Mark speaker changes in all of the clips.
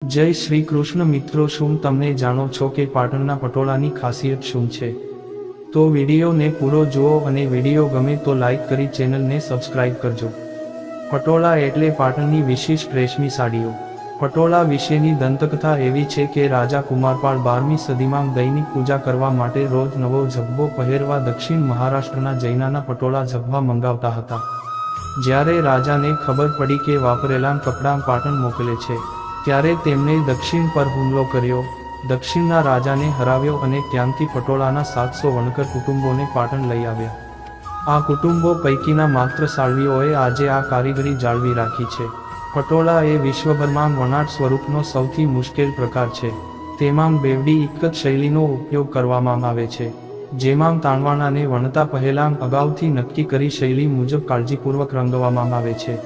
Speaker 1: જય શ્રી કૃષ્ણ મિત્રો, શું તમને જાણો છો કે પાટણના પટોળાની ખાસિયત શું છે? તો વિડીયોને પૂરો જુઓ અને વિડીયો ગમે તો લાઈક કરી ચેનલને સબસ્ક્રાઇબ કરજો। પટોળા એટલે પાટણની વિશિષ્ટ રેશમી સાડીઓ। પટોળા વિશેની દંતકથા એવી છે કે રાજા કુમારપાળ 12મી સદીમાં દૈનિક પૂજા કરવા માટે રોજ નવો ઝભ્ભો પહેરવા દક્ષિણ મહારાષ્ટ્રના જૈનાના પટોળા ઝભ્ભા મંગાવતા હતા। જ્યારે રાજાને ખબર પડી કે વાપરેલા કપડાં પાટણ મોકલે છે, ત્યારે તેમણે દક્ષિણ પર હુમલો કર્યો, દક્ષિણના રાજાને હરાવ્યો અને ત્યાંથી પટોળાના 700 વણકર કુટુંબોને પાટણ લઈ આવ્યા। આ કુટુંબો પૈકીના માત્ર સાળવીઓએ આજે આ કારીગરી જાળવી રાખી છે। પટોળા એ વિશ્વભરમાં વણાટ સ્વરૂપનો સૌથી મુશ્કેલ પ્રકાર છે। તેમાં બેવડી એક જ શૈલીનો ઉપયોગ કરવામાં આવે છે, જેમાં તાણવાણાને વણતા પહેલાં અગાઉથી નક્કી કરી શૈલી મુજબ કાળજીપૂર્વક રંગવામાં આવે છે।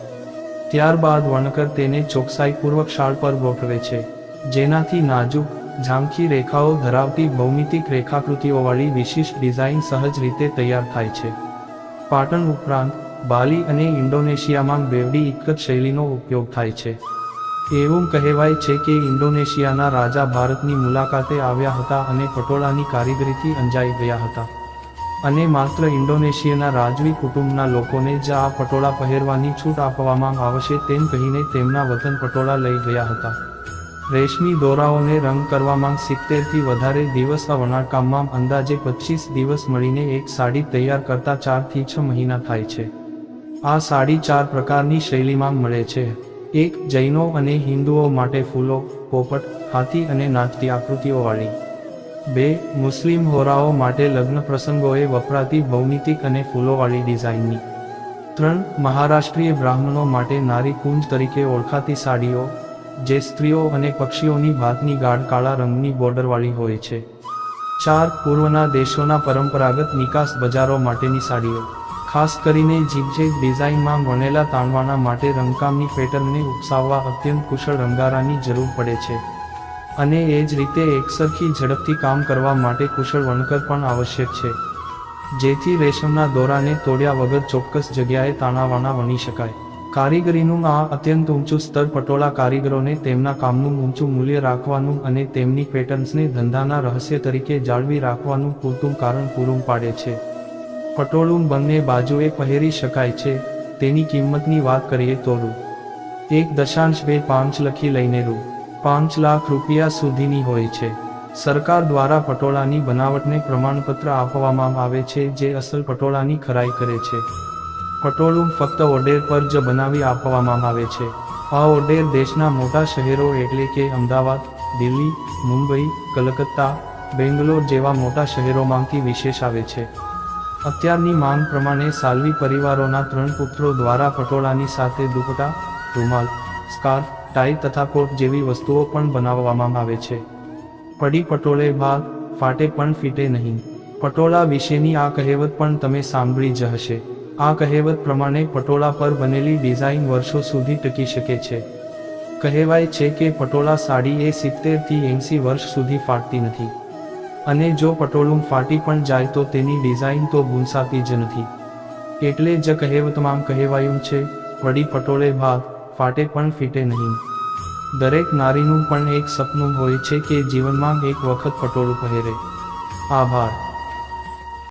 Speaker 1: ત્યારબાદ વણકર તેને ચોકસાઈપૂર્વક શાળ પર ગોઠવે છે, જેનાથી નાજુક, ઝાંખી રેખાઓ ધરાવતી ભૌમિતિક રેખાકૃતિઓવાળી વિશિષ્ટ ડિઝાઇન સહજ રીતે તૈયાર થાય છે। પાટણ ઉપરાંત બાલી અને ઇન્ડોનેશિયામાં બેવડી એક જ શૈલીનો ઉપયોગ થાય છે। એવું કહેવાય છે કે ઇન્ડોનેશિયાના રાજા ભારતની મુલાકાતે આવ્યા હતા અને પટોળાની કારીગરીથી અંજાઈ ગયા હતા, અને માત્ર ઇન્ડોનેશિયાના રાજવી કુટુંબના લોકોને જ આ પટોળા પહેરવાની છૂટ આપવામાં આવશે તેમ કહીને તેમના વતન પટોળા લઈ ગયા હતા। રેશમી દોરાઓને રંગ કરવામાં 70થી વધારે દિવસ, આ વણાટકામમાં અંદાજે 25 દિવસ મળીને એક સાડી તૈયાર કરતા 4થી 6 મહિના થાય છે। આ સાડી 4 પ્રકારની શૈલીમાં મળે છે। 1. જૈનો અને હિન્દુઓ માટે ફૂલો, પોપટ, હાથી અને નાચતી આકૃતિઓવાળી। 2. મુસ્લિમ હોરાઓ માટે લગ્ન પ્રસંગોએ વપરાતી ભૌમિતિક અને ફૂલોવાળી ડિઝાઇનની। 3. મહારાષ્ટ્રીય બ્રાહ્મણો માટે નારી કુંજ તરીકે ઓળખાતી સાડીઓ, જે સ્ત્રીઓ અને પક્ષીઓની ભાતની ગાઢ કાળા રંગની બોર્ડરવાળી હોય છે। 4. પૂર્વના દેશોના પરંપરાગત નિકાસ બજારો માટેની સાડીઓ, ખાસ કરીને ઝિગઝેગ ડિઝાઇનમાં વણેલા તાણવાણા માટે રંગકામની પેટર્નને ઉપસાવવા અત્યંત કુશળ રંગારાની જરૂર પડે છે, અને એ જ રીતે એકસરખી ઝડપથી કામ કરવા માટે કુશળ વણકર પણ આવશ્યક છે, જેથી રેશમના દોરાને તોડ્યા વગર ચોક્કસ જગ્યાએ તાણાવાણા વણી શકાય। કારીગરીનું આ અત્યંત ઊંચું સ્તર પટોળા કારીગરોને તેમના કામનું ઊંચું મૂલ્ય રાખવાનું અને તેમની પેટર્ન્સને ધંધાના રહસ્ય તરીકે જાળવી રાખવાનું પૂરતું કારણ પૂરું પાડે છે। પટોળું બંને બાજુએ પહેરી શકાય છે। તેની કિંમતની વાત કરીએ તો રૂ.1.25 લખી લઈને રૂ.5 લાખ રૂપિયા સુધીની હોય છે। સરકાર દ્વારા પટોળાની બનાવટને પ્રમાણપત્ર આપવામાં આવે છે, જે અસલ પટોળાની ખરાઈ કરે છે। પટોળું ફક્ત ઓર્ડર પર જ બનાવી આપવામાં આવે છે। આ ઓર્ડર દેશના મોટા શહેરો એટલે કે અમદાવાદ, દિલ્હી, મુંબઈ, કલકત્તા, બેંગ્લોર જેવા મોટા શહેરોમાંથી વિશેષ આવે છે। અત્યારની માંગ પ્રમાણે સાલ્વી પરિવારોના 3 પુત્રો દ્વારા પટોળાની સાથે દુપટ્ટા, રૂમાલ, સ્કાર્ફ, ટાઈ તથા કોટ જેવી વસ્તુઓ પણ બનાવવામાં આવે છે। પડી પટોળે ભાગ, ફાટે પણ ફીટે નહીં। પટોળા વિશેની આ કહેવત પણ તમે સાંભળી જ હશે। આ કહેવત પ્રમાણે પટોળા પર બનેલી ડિઝાઇન વર્ષો સુધી ટકી શકે છે। કહેવાય છે કે પટોળા સાડી એ 70થી 80 વર્ષ સુધી ફાટતી નથી, અને જો પટોળું ફાટી પણ જાય તો તેની ડિઝાઇન તો ભૂંસાતી જ નથી। એટલે જ કહેવતમાં કહેવાયું છે, પડી પટોળે ભાગ, ફાટે પણ ફીટે નહીં। દરેક નારીનું પણ એક સપનું હોય છે કે જીવનમાં એક વખત પટોળું પહેરે। આભાર।